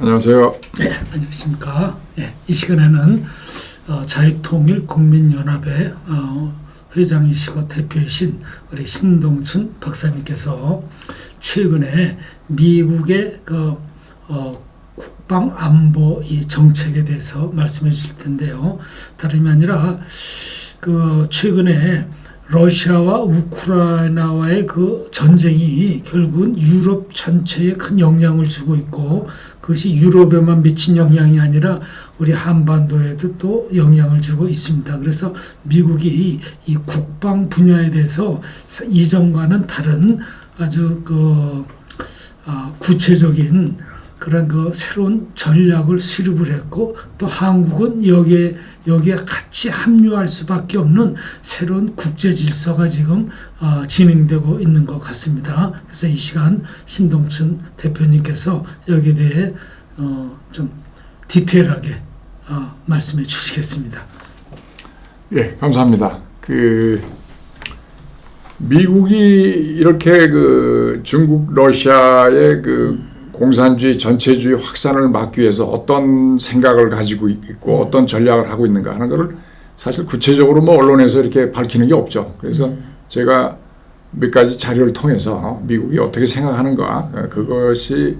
안녕하세요. 네, 안녕하십니까. 네, 이 시간에는 자유통일국민연합의 회장이시고 대표이신 우리 신동춘 박사님께서 최근에 미국의 국방 안보 이 정책에 대해서 말씀해 주실 텐데요. 다름이 아니라 최근에 러시아와 우크라이나와의 그 전쟁이 결국은 유럽 전체에 큰 영향을 주고 있고, 그것이 유럽에만 미친 영향이 아니라 우리 한반도에도 또 영향을 주고 있습니다. 그래서 미국이 이 국방 분야에 대해서 이전과는 다른 아주 구체적인 그런 새로운 전략을 수립을 했고, 또 한국은 여기에 같이 합류할 수밖에 없는 새로운 국제 질서가 지금 진행되고 있는 것 같습니다. 그래서 이 시간 신동춘 대표님께서 여기에 대해 좀 디테일하게 말씀해 주시겠습니다. 예, 감사합니다. 미국이 이렇게 중국, 러시아의 공산주의, 전체주의 확산을 막기 위해서 어떤 생각을 가지고 있고 어떤 전략을 하고 있는가 하는 것을 사실 구체적으로 언론에서 이렇게 밝히는 게 없죠. 그래서 제가 몇 가지 자료를 통해서 미국이 어떻게 생각하는가 그것을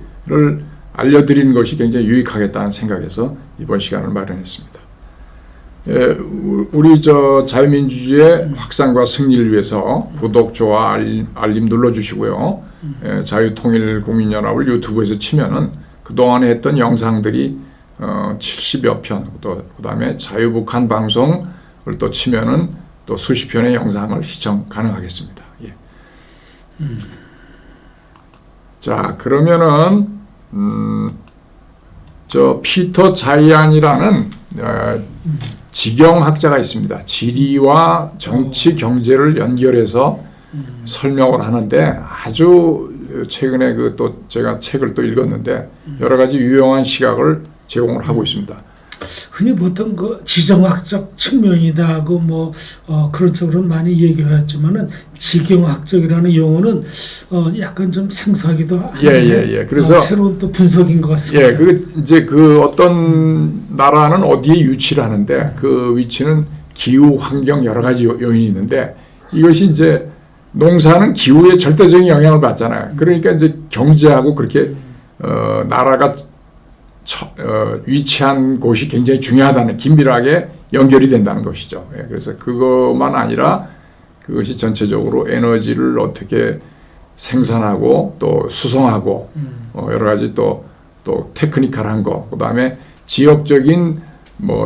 알려드리는 것이 굉장히 유익하겠다는 생각에서 이번 시간을 마련했습니다. 예, 우리 자유민주주의의 확산과 승리를 위해서 구독, 좋아, 알림 눌러주시고요. 예, 자유통일국민연합을 유튜브에서 치면은 그동안에 했던 영상들이 70여 편, 또 그다음에 자유북한 방송을 또 치면은 또 수십 편의 영상을 시청 가능하겠습니다. 예. 자, 그러면은 피터 자이안이라는 지경학자가 있습니다. 지리와 정치, 경제를 연결해서 설명을 하는데 아주 최근에 또 제가 책을 또 읽었는데 여러 가지 유용한 시각을 제공을 하고 있습니다. 흔히 보통 지정학적 측면이다 그런 쪽으로 많이 얘기했지만은 지경학적이라는 용어는 약간 좀 생소하기도 한데 그래서 새로운 또 분석인 것 같습니다. 이제 어떤 나라는 어디에 위치를 하는데 그 위치는 기후, 환경 여러 가지 요인이 있는데 이것이 이제 농사는 기후에 절대적인 영향을 받잖아요. 그러니까 이제 경제하고 그렇게 나라가 위치한 곳이 굉장히 중요하다는, 긴밀하게 연결이 된다는 것이죠. 그래서 그것만 아니라 그것이 전체적으로 에너지를 어떻게 생산하고 또 수송하고 여러 가지 또 테크니컬한 거, 그다음에 지역적인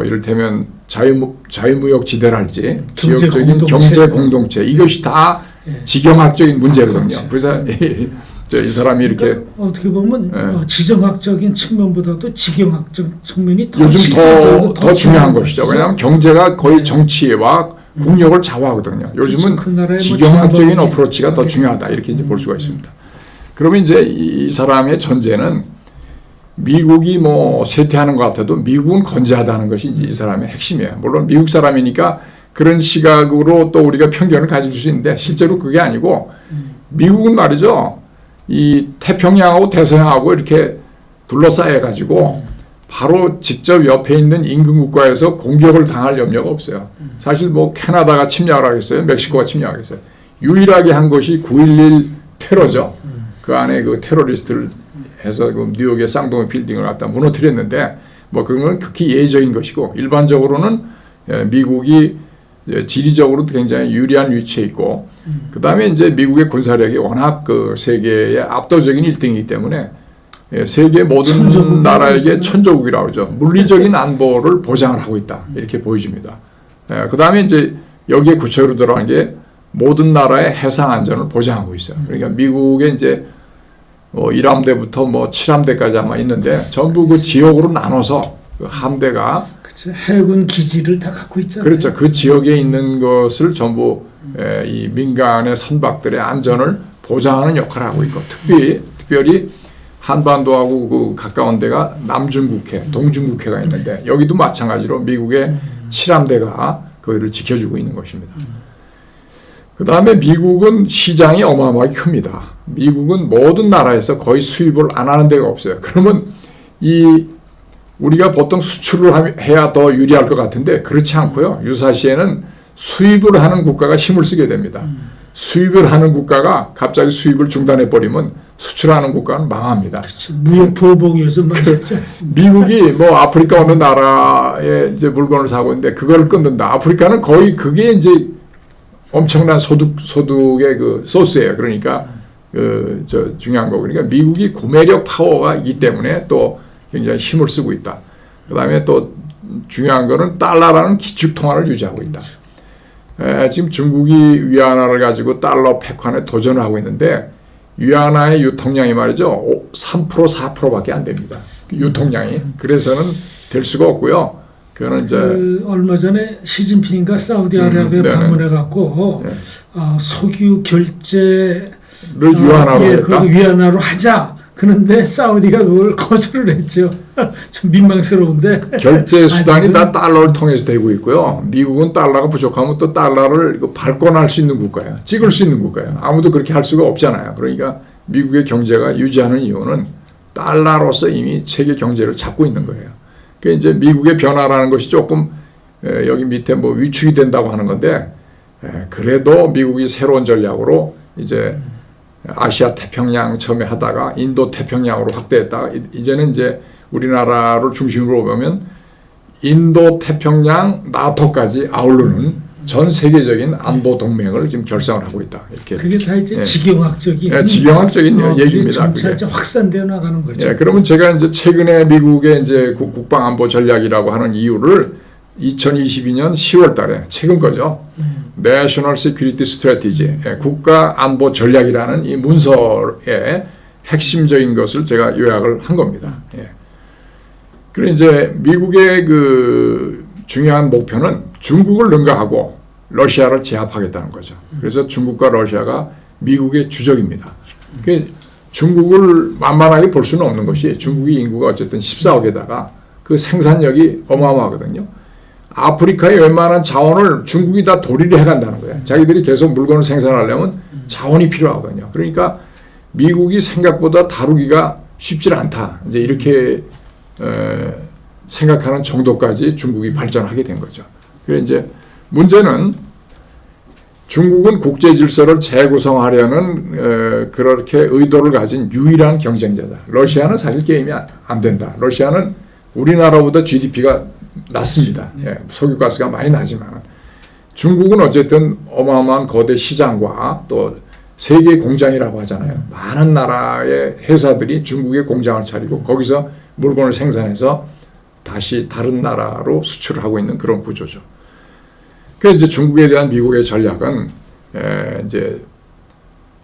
이를테면 자유무역 지대랄지 지역적인 경제 공동체, 이것이 다 지경학적인 문제거든요. 그래서 이 사람이 이렇게 어떻게 보면 지정학적인 측면보다도 지경학적 측면이 요즘 더 중요한 것이죠. 왜냐하면 경제가 거의 정치와 국력을 좌우하거든요. 요즘은 그 지경학적인 어프로치가 더 중요하다, 이렇게 이제 볼 수가 있습니다. 그러면 이제 이 사람의 전제는 미국이 쇠퇴하는 것 같아도 미국은 건재하다는 것이 이제 이 사람의 핵심이에요. 물론 미국 사람이니까 그런 시각으로 또 우리가 편견을 가질 수 있는데 실제로 그게 아니고 미국은 말이죠. 이 태평양하고 대서양하고 이렇게 둘러싸여 가지고 바로 직접 옆에 있는 인근 국가에서 공격을 당할 염려가 없어요. 사실 캐나다가 침략을 하겠어요? 멕시코가 침략하겠어요? 유일하게 한 것이 9.11 테러죠. 그 안에 테러리스트를 해서 뉴욕의 쌍둥이 빌딩을 갖다 무너뜨렸는데 그건 극히 예외적인 것이고, 일반적으로는 미국이 지리적으로도 굉장히 유리한 위치에 있고, 그 다음에 이제 미국의 군사력이 워낙 세계의 압도적인 1등이기 때문에 세계 모든 나라에게 천조국이라고 하죠. 물리적인 안보를 보장을 하고 있다, 이렇게 보여집니다. 그 다음에 이제 여기에 구체적으로 들어간 게 모든 나라의 해상 안전을 보장하고 있어요. 그러니까 미국의 이제 1함대부터 7함대까지 아마 있는데 전부 그 지역으로 나눠서 함대가 해군 기지를 다 갖고 있잖아요. 그렇죠. 그 지역에 있는 것을 전부 이 민간의 선박들의 안전을 보장하는 역할을 하고 있고, 특별히 한반도하고 가까운 데가 남중국해, 동중국해가 있는데 여기도 마찬가지로 미국의 7함대가 거기를 지켜주고 있는 것입니다. 그 다음에 미국은 시장이 어마어마하게 큽니다. 미국은 모든 나라에서 거의 수입을 안 하는 데가 없어요. 그러면 우리가 보통 수출을 해야 더 유리할 것 같은데 그렇지 않고요. 유사시에는 수입을 하는 국가가 힘을 쓰게 됩니다. 수입을 하는 국가가 갑자기 수입을 중단해 버리면 수출하는 국가는 망합니다. 그렇죠. 무역 보복에서 만들지 않습니다. 미국이 뭐 아프리카 어느 나라에 이제 물건을 사고 있는데 그걸 끊는다. 아프리카는 거의 그게 이제 엄청난 소득의 그 소스예요. 그러니까 중요한 거. 그러니까 미국이 구매력 파워가 있기 때문에 또 굉장히 힘을 쓰고 있다. 그다음에 또 중요한 거는 달러라는 기축 통화를 유지하고 있다. 지금 중국이 위안화를 가지고 달러 패권에 도전을 하고 있는데 위안화의 유통량이 말이죠. 3% 4%밖에 안 됩니다. 유통량이. 그래서는 될 수가 없고요. 그거는 이제 얼마 전에 시진핑이가 사우디아라비아 방문해 갖고 네. 석유 결제를 위안화로 했다. 위안화로 하자. 그런데 사우디가 그걸 거절을 했죠. 좀 민망스러운데. 결제 수단이 다 달러를 통해서 되고 있고요. 미국은 달러가 부족하면 또 달러를 발권할 수 있는 국가예요. 찍을 수 있는 국가예요. 아무도 그렇게 할 수가 없잖아요. 그러니까 미국의 경제가 유지하는 이유는 달러로서 이미 세계 경제를 잡고 있는 거예요. 그 이제 미국의 변화라는 것이 조금 여기 밑에 뭐 위축이 된다고 하는 건데 그래도 미국이 새로운 전략으로 이제 아시아 태평양 처음에 하다가 인도 태평양으로 확대했다가 이제는 이제 우리나라를 중심으로 보면 인도 태평양 나토까지 아우르는 전 세계적인 안보 동맹을 지금 결성을 하고 있다. 이렇게 그게 다 이제 지경학적인 지경학적인 얘기입니다. 점차 이제 확산되어 나가는 거죠. 그러면 제가 이제 최근에 미국의 이제 국방안보 전략이라고 하는 이유를 2022년 10월달에 최근 거죠. National Security Strategy, 국가 안보 전략이라는 이 문서의 핵심적인 것을 제가 요약을 한 겁니다. 그리고 이제 미국의 그 중요한 목표는 중국을 능가하고 러시아를 제압하겠다는 거죠. 그래서 중국과 러시아가 미국의 주적입니다. 중국을 만만하게 볼 수는 없는 것이 중국의 인구가 어쨌든 14억에다가 그 생산력이 어마어마하거든요. 아프리카의 웬만한 자원을 중국이 다 도리를 해간다는 거예요. 자기들이 계속 물건을 생산하려면 자원이 필요하거든요. 그러니까 미국이 생각보다 다루기가 쉽지 않다. 이제 이렇게 생각하는 정도까지 중국이 발전하게 된 거죠. 그래서 이제 문제는 중국은 국제 질서를 재구성하려는 그렇게 의도를 가진 유일한 경쟁자다. 러시아는 사실 게임이 안 된다. 러시아는 우리나라보다 GDP가 낮습니다. 석유가스가 많이 나지만 중국은 어쨌든 어마어마한 거대 시장과 또 세계 공장이라고 하잖아요. 많은 나라의 회사들이 중국에 공장을 차리고 거기서 물건을 생산해서 다시 다른 나라로 수출을 하고 있는 그런 구조죠. 그래서 이제 중국에 대한 미국의 전략은 이제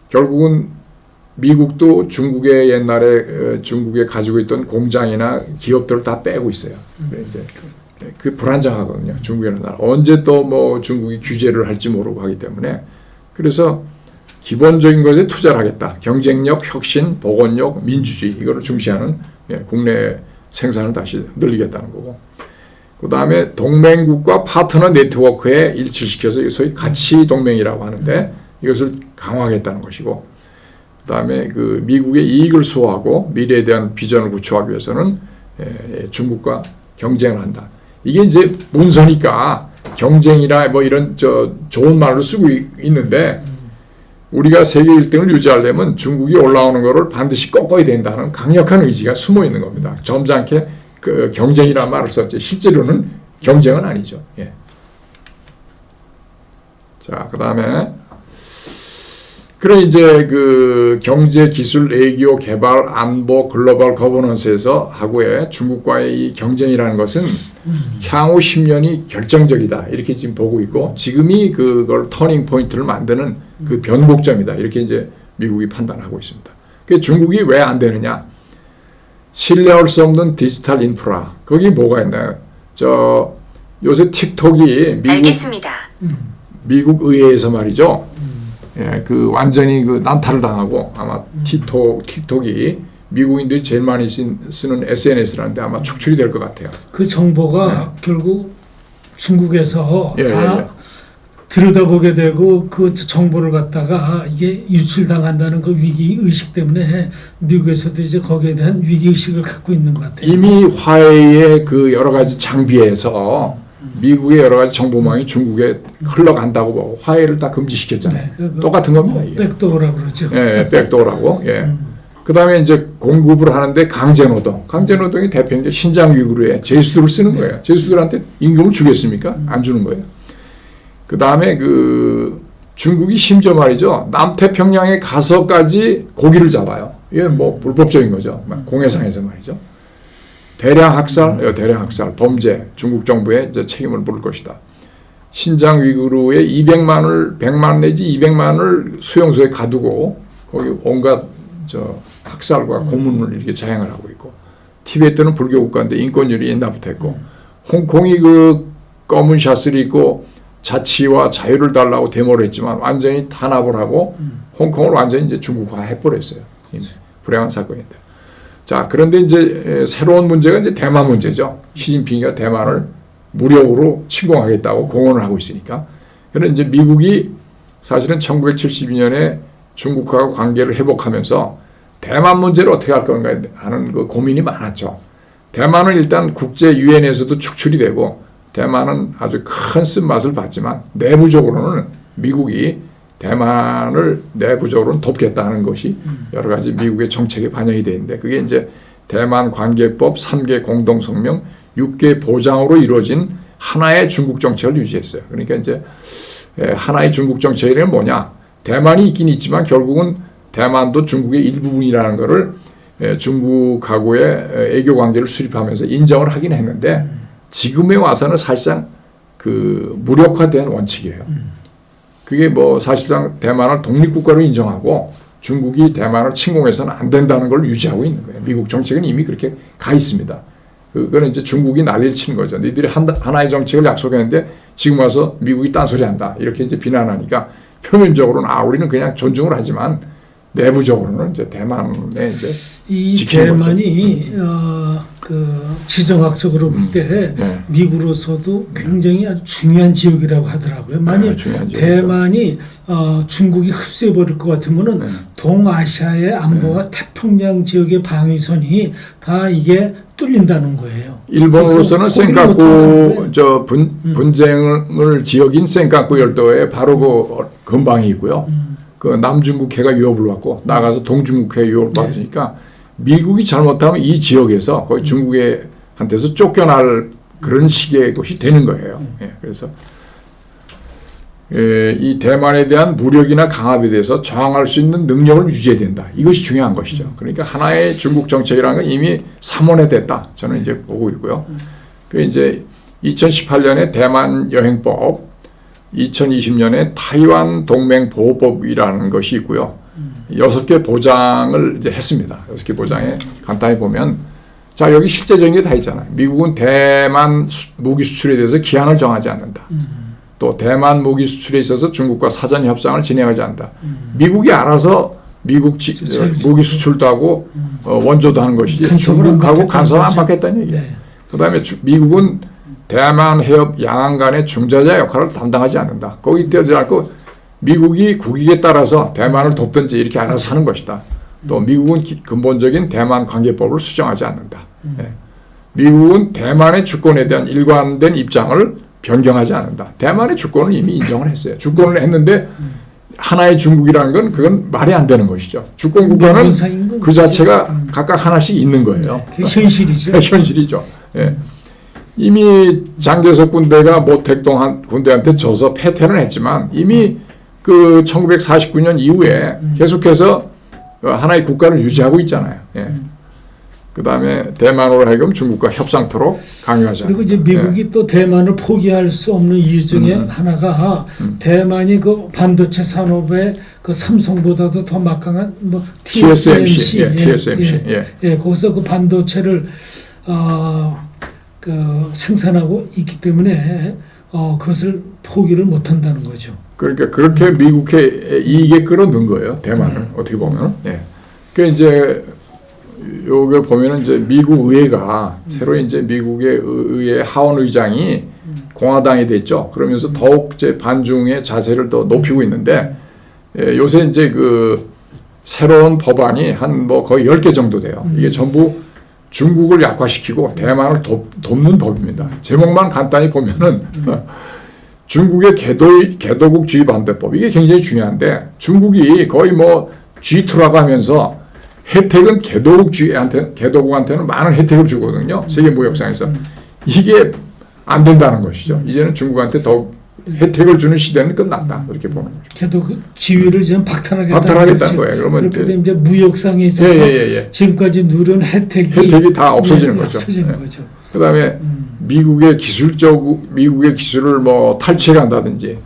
결국은 미국도 중국의 옛날에 중국에 가지고 있던 공장이나 기업들을 다 빼고 있어요. 이제 그 불안정하거든요. 중국이라는 나라 언제 또 뭐 중국이 규제를 할지 모르고 하기 때문에 그래서 기본적인 것에 투자를 하겠다. 경쟁력, 혁신, 보건력, 민주주의 이거를 중시하는 국내 생산을 다시 늘리겠다는 거고. 그 다음에 동맹국과 파트너 네트워크에 일치시켜서 소위 가치 동맹이라고 하는데 이것을 강화하겠다는 것이고. 그 다음에 그 미국의 이익을 수호하고 미래에 대한 비전을 구축하기 위해서는 중국과 경쟁을 한다. 이게 이제 문서니까 경쟁이라 뭐 이런 좋은 말로 쓰고 있는데 우리가 세계 1등을 유지하려면 중국이 올라오는 것을 반드시 꺾어야 된다는 강력한 의지가 숨어 있는 겁니다. 점잖게 그 경쟁이라는 말을 썼지 실제로는 경쟁은 아니죠. 자, 그다음에 그래 이제 그 경제, 기술, 외교, 개발, 안보, 글로벌 거버넌스에서 하고의 중국과의 이 경쟁이라는 것은 향후 10년이 결정적이다. 이렇게 지금 보고 있고 지금이 그걸 터닝 포인트를 만드는 그 변곡점이다. 이렇게 이제 미국이 판단하고 있습니다. 그 중국이 왜 안 되느냐? 신뢰할 수 없는 디지털 인프라. 거기 뭐가 있나요? 요새 틱톡이 미국 의회에서 말이죠. 그 완전히 그 난타를 당하고 아마 틱톡이 미국인들이 제일 많이 쓰는 SNS라는데 아마 축출이 될 것 같아요. 그 정보가 결국 중국에서 다 들여다보게 되고 그 정보를 갖다가 이게 유출당한다는 그 위기 의식 때문에 미국에서도 이제 거기에 대한 위기 의식을 갖고 있는 것 같아요. 이미 화해의 그 여러 가지 장비에서 미국의 여러 가지 정보망이 중국에 흘러간다고 보고 화해를 다 금지시켰잖아요. 네, 똑같은 겁니다. 이게. 백도어라고 그러죠. 예, 백도어라고. 예. 그다음에 이제 공급을 하는데 강제노동. 강제노동이 대표적인 게 신장 위구르에 제수들을 쓰는 거예요. 제수들한테 임금을 주겠습니까? 안 주는 거예요. 그다음에 그 중국이 심지어 말이죠. 남태평양에 가서까지 고기를 잡아요. 이게 뭐 불법적인 거죠. 공해상에서 말이죠. 대량 학살, 범죄, 중국 정부에 이제 책임을 물을 것이다. 신장 위구르에 100만 내지 200만을 수용소에 가두고 거기 온갖 학살과 고문을 이렇게 자행을 하고 있고, 티베트는 불교 국가인데 인권율이 옛날부터 했고, 홍콩이 그 검은 샷을 입고 자치와 자유를 달라고 데모를 했지만 완전히 탄압을 하고 홍콩을 완전히 이제 중국화 해버렸어요. 이미 불행한 사건인데. 자, 그런데 이제 새로운 문제가 이제 대만 문제죠. 시진핑이가 대만을 무력으로 침공하겠다고 공언을 하고 있으니까. 그런데 이제 미국이 사실은 1972년에 중국과 관계를 회복하면서 대만 문제를 어떻게 할 건가 하는 그 고민이 많았죠. 대만은 일단 국제 유엔에서도 축출이 되고 대만은 아주 큰 쓴맛을 봤지만 내부적으로는 미국이 대만을 내부적으로는 돕겠다는 것이 여러 가지 미국의 정책에 반영이 되어 있는데, 그게 이제 대만 관계법 3개 공동성명 6개 보장으로 이루어진 하나의 중국 정책을 유지했어요. 그러니까 이제 하나의 중국 정책이 뭐냐? 대만이 있긴 있지만 결국은 대만도 중국의 일부분이라는 것을 중국하고의 애교 관계를 수립하면서 인정을 하긴 했는데, 지금에 와서는 사실상 그 무력화된 원칙이에요. 그게 뭐 사실상 대만을 독립국가로 인정하고 중국이 대만을 침공해서는 안 된다는 걸 유지하고 있는 거예요. 미국 정책은 이미 그렇게 가 있습니다. 그거는 이제 중국이 난리를 치는 거죠. 너희들이 하나의 정책을 약속했는데 지금 와서 미국이 딴소리 한다. 이렇게 이제 비난하니까 표면적으로는 우리는 그냥 존중을 하지만 내부적으로는 이제 대만에 이제 이 대만이 그 지정학적으로 볼 때 미국으로서도 굉장히 아주 중요한 지역이라고 하더라고요. 만약 대만이 중국이 흡수해 버릴 것 같으면은 동아시아의 안보와 태평양 지역의 방위선이 다 이게 뚫린다는 거예요. 일본으로서는 센카쿠 분쟁을 지역인 센카쿠 열도에 바로 그 근방이 있고요. 그 남중국해가 유업을 받고 나가서 동중국해 유업을 받으니까 미국이 잘못하면 이 지역에서 거의 중국한테서 쫓겨날 그런 식의 것이 되는 거예요. 예, 그래서 이 대만에 대한 무력이나 강압에 대해서 저항할 수 있는 능력을 유지해야 된다. 이것이 중요한 것이죠. 그러니까 하나의 중국 정책이라는 건 이미 삼원화됐다. 저는 이제 보고 있고요. 그 이제 2018년에 대만 여행법, 2020년에 타이완 동맹 보호법이라는 것이 있고요. 6개 보장을 이제 했습니다. 6개 보장에 간단히 보면, 자, 여기 실제적인 게 다 있잖아요. 미국은 대만 무기 수출에 대해서 기한을 정하지 않는다. 또 대만 무기 수출에 있어서 중국과 사전 협상을 진행하지 않는다. 미국이 알아서 미국 무기 수출도 하고 원조도 하는 것이지 중국하고 간섭 안 받겠다는 얘기예요. 네. 그다음에 미국은 대만 해협 양안 간의 중재자 역할을 담당하지 않는다. 거기 떼어지 않고 미국이 국익에 따라서 대만을 돕든지 이렇게 알아서 하는 것이다. 또 미국은 근본적인 대만 관계법을 수정하지 않는다. 예. 미국은 대만의 주권에 대한 일관된 입장을 변경하지 않는다. 대만의 주권을 이미 인정을 했어요. 주권을 했는데 하나의 중국이라는 건 그건 말이 안 되는 것이죠. 주권 국가는 그 자체가 각각 하나씩 있는 거예요. 네, 현실이죠. 현실이죠. 예. 이미 장개석 군대가 모택동 군대한테 져서 패퇴는 했지만 이미 그 1949년 이후에 계속해서 하나의 국가를 유지하고 있잖아요. 예. 그 다음에 대만으로 하여금 중국과 협상토록 강요하자. 그리고 이제 미국이 또 대만을 포기할 수 없는 이유 중에 하나가 대만이 그 반도체 산업에 그 삼성보다도 더 막강한 뭐 TSMC, 거기서 그 반도체를 그 생산하고 있기 때문에 그것을 포기를 못한다는 거죠. 그러니까 그렇게 미국의 이익에 끌어넣은 거예요. 대만을 어떻게 보면. 예. 그 이제 요게 보면은 이제 미국 의회가 새로 이제 미국의 의회 하원 의장이 공화당이 됐죠. 그러면서 더욱 이제 반중의 자세를 더 높이고 있는데 요새 이제 그 새로운 법안이 한 뭐 거의 10개 정도 돼요. 이게 전부 중국을 약화시키고 대만을 돕는 법입니다. 제목만 간단히 보면은 중국의 개도국주의 반대법 이게 굉장히 중요한데 중국이 거의 뭐 G2라고 하면서 혜택은 개도국한테는 많은 혜택을 주거든요. 세계 무역상에서 이게 안 된다는 것이죠. 이제는 중국한테 더 혜택을 주는 시대는 끝났다. 이렇게 보는 거죠. 개도국 지위를 지금 박탈하겠다는 거예요. 그러면 그렇게 되면 이제 무역상에 있어서 지금까지 누린 혜택이 다 없어지는 거죠. 그다음에 미국의 기술을 뭐 탈취한다든지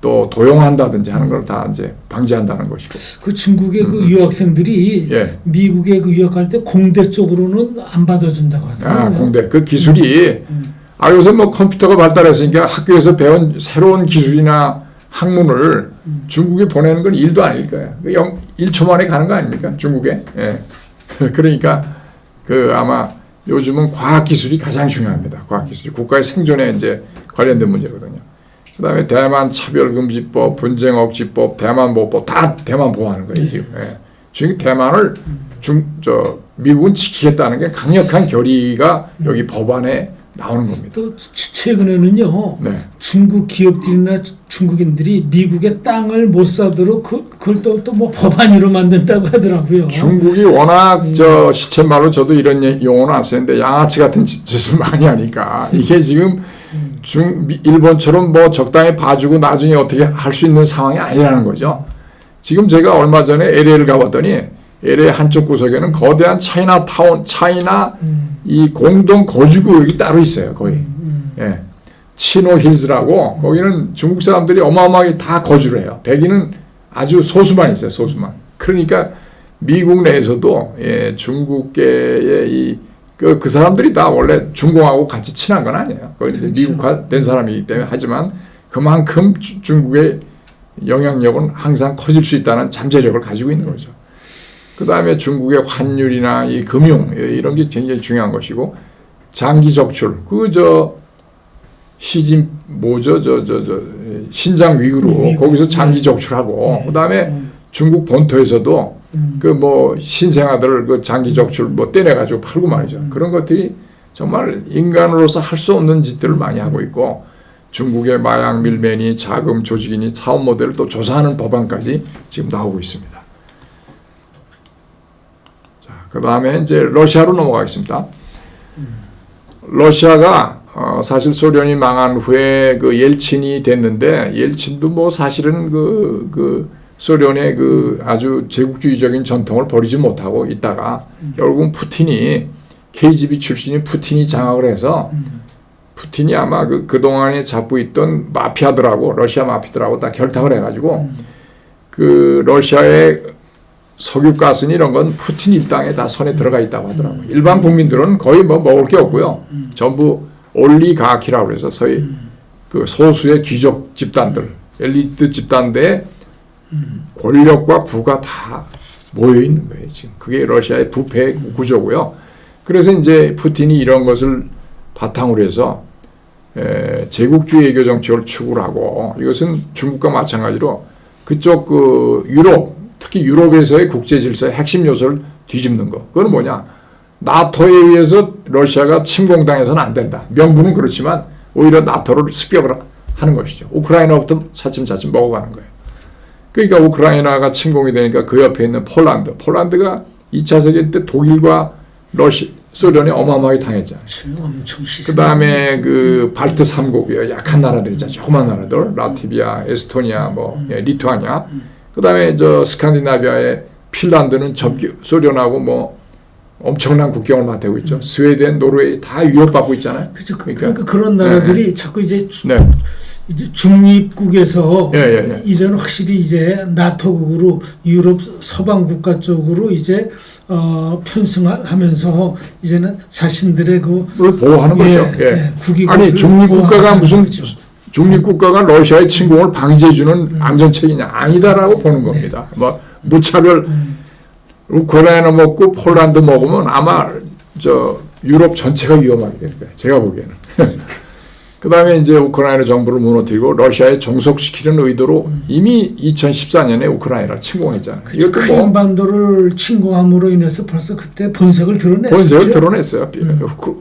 또 도용한다든지 하는 걸 다 이제 방지한다는 것이고. 그 중국의 그 유학생들이 미국에 그 유학할 때 공대 쪽으로는 안 받아준다고 하더라고요. 공대 그 기술이 요새 뭐 컴퓨터가 발달했으니까 학교에서 배운 새로운 기술이나 학문을 중국에 보내는 건 일도 아닐 거예요. 1초 만에 가는 거 아닙니까? 중국에. 그러니까 그 아마 요즘은 과학기술이 가장 중요합니다. 과학기술이 국가의 생존에 이제 관련된 문제거든요. 그 다음에 대만 차별금지법, 분쟁억지법, 대만보호법 다 대만 보호하는 거예요. 지금. 지금 대만을 미국은 지키겠다는 게 강력한 결의가 여기 법안에 나오는 겁니다. 또 최근에는요. 중국 기업들이나 중국인들이 미국의 땅을 못 사도록 그걸 또 뭐 법안으로 만든다고 하더라고요. 중국이 워낙 시쳇말로 저도 이런 용어는 안 쓰는데 양아치 같은 짓을 많이 하니까 이게 지금 일본처럼 뭐 적당히 봐주고 나중에 어떻게 할 수 있는 상황이 아니라는 거죠. 지금 제가 얼마 전에 LA를 가봤더니 LA 한쪽 구석에는 거대한 차이나 이 공동 거주구역이 따로 있어요. 거의. 치노 힐즈라고 거기는 중국 사람들이 어마어마하게 다 거주를 해요. 백인은 아주 소수만 있어요. 소수만. 그러니까 미국 내에서도 중국계의 그 사람들이 다 원래 중공하고 같이 친한 건 아니에요. 그렇죠. 미국화된 사람이기 때문에 하지만 그만큼 중국의 영향력은 항상 커질 수 있다는 잠재력을 가지고 있는 거죠. 그 다음에 중국의 환율이나 이 금융 이런 게 굉장히 중요한 것이고 장기 적출 신장 위구르 거기서 장기 적출하고 그 다음에 중국 본토에서도 그 뭐 신생아들 그 장기 적출 뭐 떼내가지고 팔고 말이죠. 그런 것들이 정말 인간으로서 할 수 없는 짓들을 많이 하고 있고 중국의 마약 밀매니 자금 조직이니 사업 모델을 또 조사하는 법안까지 지금 나오고 있습니다. 그 다음에 이제 러시아로 넘어가겠습니다. 러시아가 사실 소련이 망한 후에 그 옐친이 됐는데 옐친도 뭐 사실은 그 소련의 그 아주 제국주의적인 전통을 버리지 못하고 있다가 결국은 푸틴이 KGB 출신인 푸틴이 장악을 해서 푸틴이 아마 그동안에 잡고 있던 마피아들하고 러시아 마피아들하고 다 결탁을 해가지고 그 러시아의 석유가스니 이런 건 푸틴 일당에 다 손에 들어가 있다고 하더라고요. 일반 국민들은 거의 뭐 먹을 게 없고요. 전부 올리가키라고 해서 소위 그 소수의 귀족 집단들, 엘리트 집단대에 권력과 부가 다 모여 있는 거예요. 지금 그게 러시아의 부패 구조고요. 그래서 이제 푸틴이 이런 것을 바탕으로 해서 제국주의 외교 정책을 추구를 하고 이것은 중국과 마찬가지로 그쪽 그 유럽 특히 유럽에서의 국제 질서의 핵심 요소를 뒤집는 거. 그건 뭐냐? 나토에 의해서 러시아가 침공당해서는 안 된다. 명분은 그렇지만 오히려 나토를 습격을 하는 것이죠. 우크라이나부터 차츰차츰 먹어가는 거예요. 그러니까 우크라이나가 침공이 되니까 그 옆에 있는 폴란드가 2차 세계 때 독일과 소련이 어마어마하게 당했잖아요. 그 다음에 그 발트 3국이요. 약한 나라들이잖아요. 조그만 나라들. 라트비아, 에스토니아, 리투아니아. 그 다음에 스칸디나비아의 핀란드는 소련하고 뭐 엄청난 국경을 맞대고 있죠. 스웨덴, 노르웨이 다 위협받고 있잖아요. 그렇죠. 그러니까 그런 나라들이 자꾸 이제 중립국에서 이제는 확실히 이제 나토국으로 유럽 서방 국가 쪽으로 이제 편승하면서 이제는 자신들의 그걸 보호하는 거죠. 아니 중립국가가 무슨 중립국가가 러시아의 침공을 방지해주는 안전책이냐 아니다라고 보는 겁니다. 뭐 무차별 우크라이나 먹고 폴란드 먹으면 아마 유럽 전체가 위험하게 될 거예요. 제가 보기에는. 그다음에 이제 우크라이나 정부를 무너뜨리고 러시아에 종속시키는 의도로 이미 2014년에 우크라이나를 침공했잖아요. 그렇죠. 크림반도를 침공함으로 인해서 벌써 그때 본색을 드러냈었죠. 본색을 드러냈어요.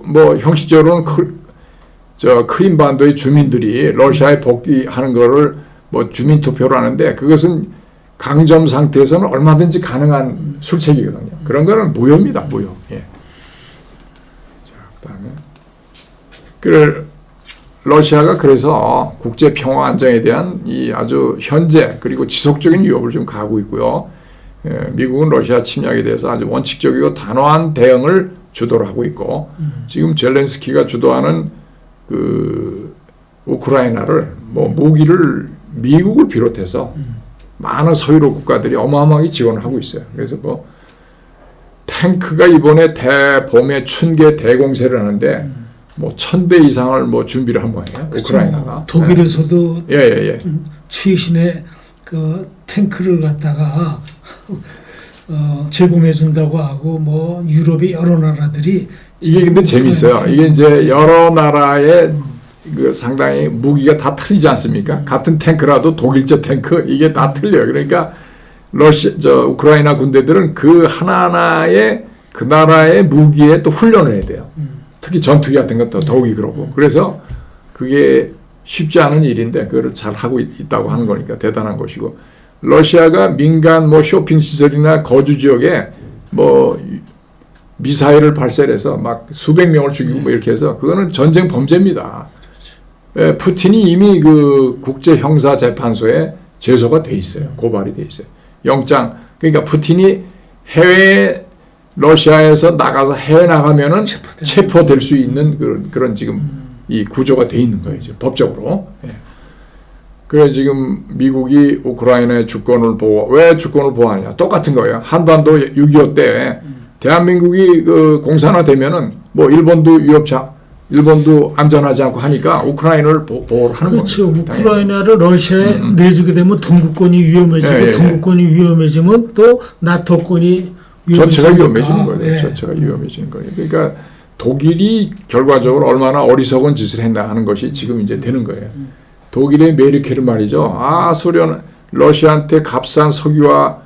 뭐 형식적으로는 크림반도의 주민들이 러시아에 복귀하는 거를 뭐 주민 투표를 하는데 그것은 강점 상태에서는 얼마든지 가능한 술책이거든요. 그런 거는 무효입니다. 무효. 예. 자, 그다음에 러시아가 그래서 국제 평화 안정에 대한 이 아주 현재 그리고 지속적인 위협을 좀 가하고 있고요. 미국은 러시아 침략에 대해서 아주 원칙적이고 단호한 대응을 주도를 하고 있고 지금 젤렌스키가 주도하는 그 우크라이나를 뭐 무기를 미국을 비롯해서 많은 서유럽 국가들이 어마어마하게 지원을 하고 있어요. 그래서 뭐 탱크가 이번에 대범의 춘계 대공세를 하는데 뭐 1000대 이상을 뭐 준비를 한 모양이에요. 우크라이나가. 독일에서도 예. 최신의 그 탱크를 갖다가 제공해 준다고 하고 뭐 유럽의 여러 나라들이 이게 근데 재밌어요. 이게 이제 여러 나라의 그 상당히 무기가 다 틀리지 않습니까? 같은 탱크라도 독일제 탱크 이게 다 틀려요. 그러니까 우크라이나 군대들은 그 하나하나의 그 나라의 무기에 또 훈련을 해야 돼요. 특히 전투기 같은 것도 더욱이 그러고. 그래서 그게 쉽지 않은 일인데 그걸 잘 하고 있다고 하는 거니까 대단한 것이고. 러시아가 민간 뭐 쇼핑 시설이나 거주 지역에 뭐 미사일을 발사해서 막 수백 명을 죽이고 뭐 이렇게 해서 그거는 전쟁 범죄입니다. 예, 푸틴이 이미 그 국제 형사 재판소에 제소가 돼 있어요. 고발이 돼 있어요. 영장. 그러니까 푸틴이 해외 러시아에서 나가서 해외 나가면은 체포될 수 있는 그런 지금 이 구조가 돼 있는 거예요. 지금 법적으로. 예. 그래 지금 미국이 우크라이나의 주권을 왜 주권을 보호하냐? 똑같은 거예요. 한반도 6.25 때 대한민국이 그 공산화되면은 뭐 일본도 안전하지 않고 하니까 우크라이나를 보호를 하는 거죠. 그렇죠. 우크라이나를 러시아에 내주게 되면 동구권이 위험해지고 동구권이 위험해지면 또 나토권이 전체가 위험해지는 거예요. 예. 전체가 위험해지는 거예요. 그러니까 독일이 결과적으로 얼마나 어리석은 짓을 했나 하는 것이 지금 이제 되는 거예요. 독일의 메르켈은 말이죠. 러시아한테 값싼 석유와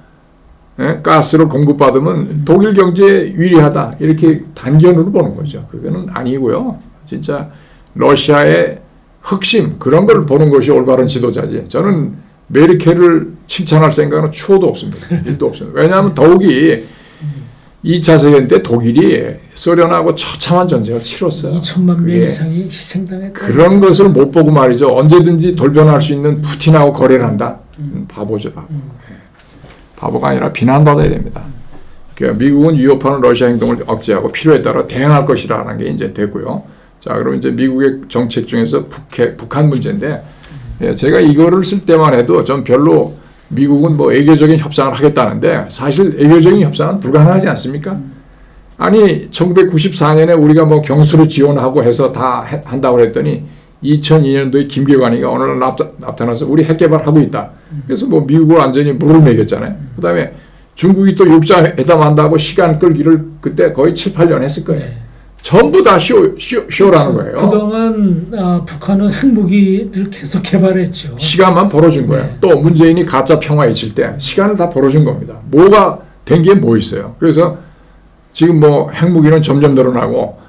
가스를 공급받으면 독일 경제에 유리하다. 이렇게 단견으로 보는 거죠. 그거는 아니고요. 진짜 러시아의 흑심 그런 걸 보는 것이 올바른 지도자지. 저는 메르켈을 칭찬할 생각은 추호도 없습니다. 일도 없습니다. 왜냐하면 더욱이 2차 세계대 때 독일이 소련하고 처참한 전쟁을 치렀어요. 2천만 명 이상이 희생당했다. 그런 것을 못 보고 말이죠. 언제든지 돌변할 수 있는 푸틴하고 거래를 한다. 바보죠. 바보가 아니라 비난받아야 됩니다. 그러니까 미국은 위협하는 러시아 행동을 억제하고 필요에 따라 대응할 것이라는 게 이제 되고요. 자, 그럼 이제 미국의 정책 중에서 북한 문제인데 제가 이거를 쓸 때만 해도 전 별로 미국은 뭐 애교적인 협상을 하겠다는데 사실 애교적인 협상은 불가능하지 않습니까? 아니 1994년에 우리가 뭐 경수로 지원하고 해서 다 한다고 그랬더니 2002년도에 김계관이가 어느 날 나타나서 우리 핵 개발하고 있다. 그래서 뭐 미국을 완전히 물을 매겼잖아요. 그 다음에 중국이 또 육자회담한다고 시간 끌기를 그때 거의 7, 8년 했을 거예요. 전부 다 쇼라는 거예요. 그동안 북한은 핵무기를 계속 개발했죠. 시간만 벌어준 거예요. 또 문재인이 가짜 평화 외칠 때 시간을 다 벌어준 겁니다. 뭐가 된 게 뭐 있어요. 그래서 지금 뭐 핵무기는 점점 늘어나고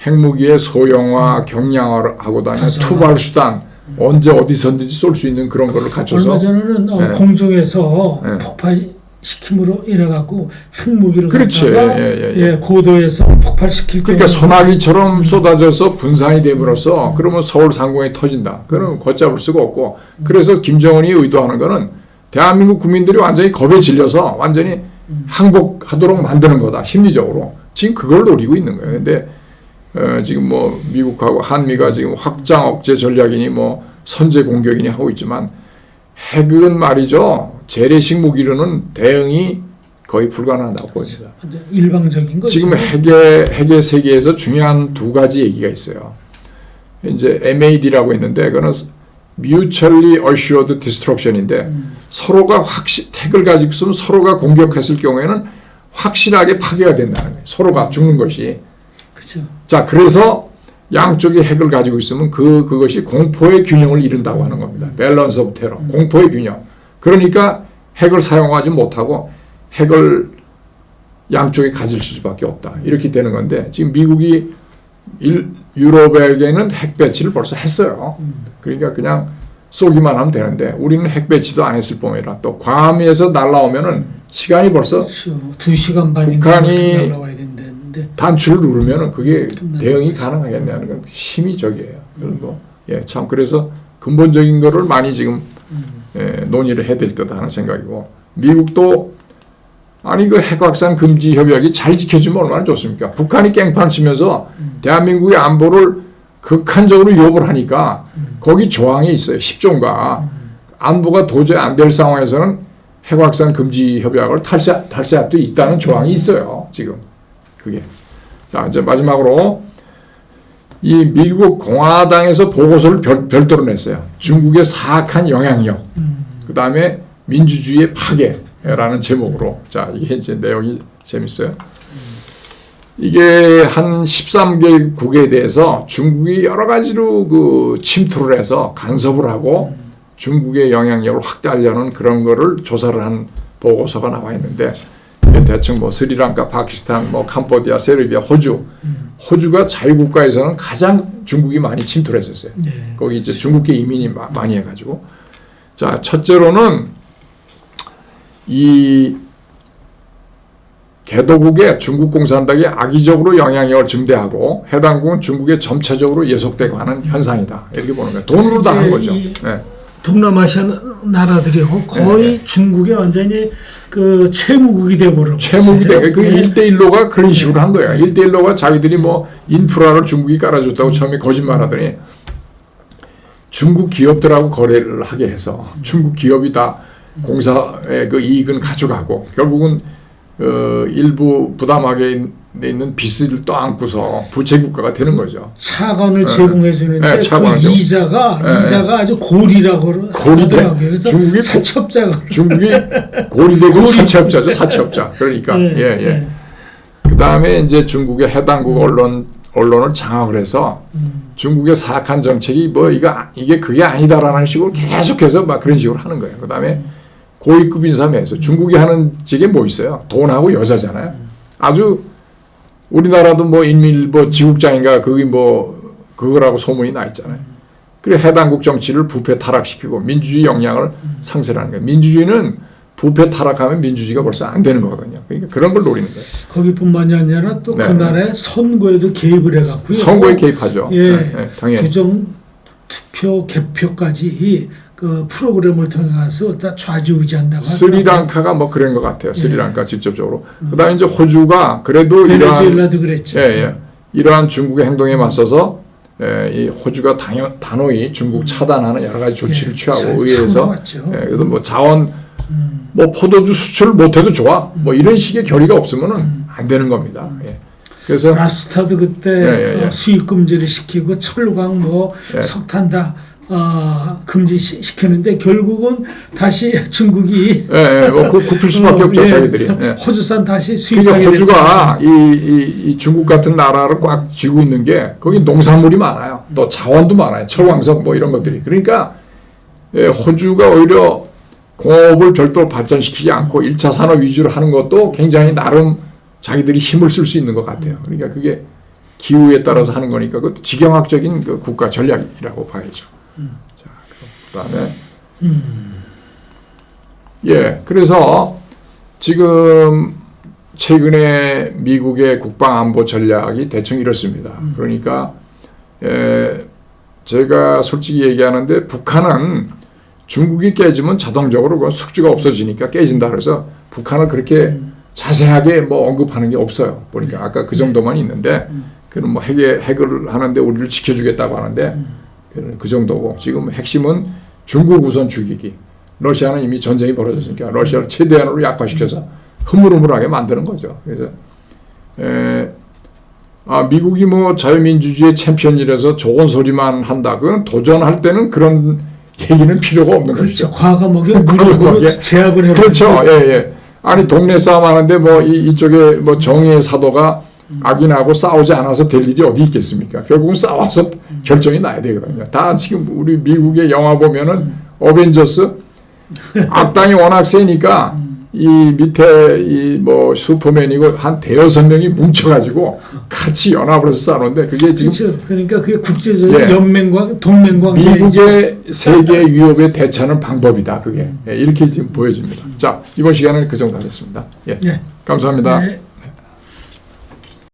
핵무기의 소형화, 경량화를 하고 다니는 투발 수단 언제 어디서든지 쏠 수 있는 그런 거를 갖춰서 얼마 전에는 공중에서 폭발시킴으로 인해갖고 핵무기를 갖다가 고도에서 폭발시킬 그러니까 소나기처럼 쏟아져서 분산이 됨으로써 그러면 서울 상공에 터진다. 그러면 걷잡을 수가 없고 그래서 김정은이 의도하는 거는 대한민국 국민들이 완전히 겁에 질려서 완전히 항복하도록 만드는 거다. 심리적으로. 지금 그걸 노리고 있는 거예요. 근데 지금 뭐 미국하고 한미가 지금 확장 억제 전략이니 뭐 선제 공격이니 하고 있지만 핵은 말이죠. 재래식 무기로는 대응이 거의 불가능하다고 보입니다. 일방적인 거죠. 지금 핵의 세계에서 중요한 두 가지 얘기가 있어요. 이제 MAD라고 있는데 그거는 Mutually Assured Destruction인데 서로가 핵을 가지고 있으면 서로가 공격했을 경우에는 확실하게 파괴가 된다는 거예요. 서로가 죽는 것이. 그렇죠. 자, 그래서 양쪽의 핵을 가지고 있으면 그것이 공포의 균형을 이룬다고 하는 겁니다. 밸런스 오브 테러, 공포의 균형. 그러니까 핵을 사용하지 못하고 핵을 양쪽에 가질 수밖에 없다. 이렇게 되는 건데 지금 미국이 유럽에게는 핵 배치를 벌써 했어요. 그러니까 그냥 쏘기만 하면 되는데 우리는 핵 배치도 안 했을 뿐이라 또 괌에서 날라오면은 시간이 벌써 2시간 반인가 날라와야 된다는데 단추를 누르면은 그게 대응이 가능하겠냐는 건 심의적이에요. 참 그래서 근본적인 거를 많이 지금 논의를 해야 될 듯 하는 생각이고 미국도 아니 그 핵 확산 금지 협약이 잘 지켜지면 얼마나 좋습니까? 북한이 깽판 치면서 대한민국의 안보를 극한적으로 위협을 하니까 거기 조항이 있어요. 10조인가. 안보가 도저히 안 될 상황에서는 핵 확산 금지 협약을 탈퇴할 수 있다는 조항이 있어요. 지금 그게. 자 이제 마지막으로 이 미국 공화당에서 보고서를 별도로 냈어요. 중국의 사악한 영향력, 그 다음에 민주주의의 파괴라는 제목으로. 자 이게 이제 내용이 재밌어요. 이게 한 13개국에 대해서 중국이 여러 가지로 그 침투를 해서 간섭을 하고 중국의 영향력을 확대하려는 그런 거를 조사를 한 보고서가 나와 있는데 대충 뭐 스리랑카, 파키스탄, 뭐 캄보디아, 세르비아, 호주가 자유국가에서는 가장 중국이 많이 침투를 했었어요. 거기 이제 중국계 이민이 많이 해가지고. 자, 첫째로는 이 개도국의 중국 공산당이 악의적으로 영향력을 증대하고 해당국은 중국에 점차적으로 예속되고 하는 현상이다. 이렇게 보는 거예요. 돈으로 다 한 거죠. 네. 동남아시아 나라들이고 거의 중국에 완전히 그 채무국이 돼버렸어요. 채무국이 돼. 그 1대1로가 그런 식으로 한 거야. 1대1로가 자기들이 뭐 인프라를 중국이 깔아줬다고 처음에 거짓말하더니 중국 기업들하고 거래를 하게 해서 중국 기업이 다 공사의 그 이익은 가져가고 결국은 일부 부담하게 있는 빚을 또 안고서 부채 국가가 되는 거죠. 차관을 제공해 주는데 그 이자가 아주 고리라고 하더라고요. 그래서 중국이 사채업자가 중국이 고리되고 사채업자죠. 사채업자. 그러니까 그 다음에 이제 중국의 해당국 언론을 장악을 해서 중국의 사악한 정책이 뭐 이게 그게 아니다라는 식으로 계속해서 막 그런 식으로 하는 거예요. 그 다음에 고위급 인사면서 중국이 하는 직에 뭐 있어요? 돈하고 여자잖아요. 아주 우리나라도 뭐 인민일보 지국장인가 그게 뭐 그거라고 소문이 나 있잖아요. 그래 해당국 정치를 부패 타락시키고 민주주의 역량을 상실하는 거예요. 민주주의는 부패 타락하면 민주주의가 벌써 안 되는 거거든요. 그러니까 그런 걸 노리는 거예요. 거기뿐만이 아니라 또 그 나라의 선거에도 개입을 해갖고요. 선거에 개입하죠. 당연히. 부정 투표 개표까지 그 프로그램을 통해서 다 좌지우지한다고 하더라고요. 스리랑카가 뭐 그런 것 같아요. 스리랑카 직접적으로. 그다음에 이제 호주가 그래도 베네수엘라도 그랬죠. 이러한 중국의 행동에 맞서서 이 호주가 단호히 중국 차단하는 여러 가지 조치를 취하고 의회에서 그래서 뭐 자원 뭐 포도주 수출 못해도 좋아. 뭐 이런 식의 결의가 없으면은 안 되는 겁니다. 그래서 랍스타도 그때 수입 금지를 시키고 철강 뭐 석탄 다 금지시켰는데 결국은 다시 중국이 뭐 굽힐 수밖에 없죠. 자기들이. 호주산 다시 수입하게 그러니까 호주가 이 중국 같은 나라를 꽉 쥐고 있는 게 거기 농산물이 많아요. 또 자원도 많아요. 철광석 뭐 이런 것들이. 그러니까 호주가 오히려 공업을 별도로 발전시키지 않고 1차 산업 위주로 하는 것도 굉장히 나름 자기들이 힘을 쓸 수 있는 것 같아요. 그러니까 그게 기후에 따라서 하는 거니까 그것도 지경학적인 그 국가 전략이라고 봐야죠. 자, 그다음에 그래서 지금 최근에 미국의 국방안보 전략이 대충 이렇습니다. 그러니까 제가 솔직히 얘기하는데 북한은 중국이 깨지면 자동적으로 그 숙주가 없어지니까 깨진다 그래서 북한을 그렇게 자세하게 뭐 언급하는 게 없어요. 보니까 아까 그 정도만 있는데 그는 뭐 핵을 하는데 우리를 지켜주겠다고 하는데 그 정도고 지금 핵심은 중국 우선 죽이기. 러시아는 이미 전쟁이 벌어졌으니까 러시아를 최대한으로 약화시켜서 흐물흐물하게 만드는 거죠. 그래서 미국이 뭐 자유민주주의 챔피언이라서 좋은 소리만 한다. 그건 도전할 때는 그런 얘기는 필요가 없는 그렇죠. 것이죠. 과감하게 무력으로 제압을 해버리죠. 그렇죠. 아니 동네 싸움 하는데 뭐 이쪽에 뭐 정의의 사도가 악인하고 싸우지 않아서 될 일이 어디 있겠습니까? 결국은 싸워서 결정이 나야 되거든요. 다 지금 우리 미국의 영화 보면은 어벤져스 악당이 워낙 세니까 이 밑에 이 뭐 슈퍼맨이고 한 대여섯 명이 뭉쳐가지고 같이 연합을 해서 싸우는데 그게 지금 그렇죠. 그러니까 그게 국제적인 예. 연맹과 동맹관계 미국의 세계 위협에 대처하는 방법이다. 그게 이렇게 지금 보여집니다. 자, 이번 시간은 그 정도 하겠습니다. 예. 예. 감사합니다. 네.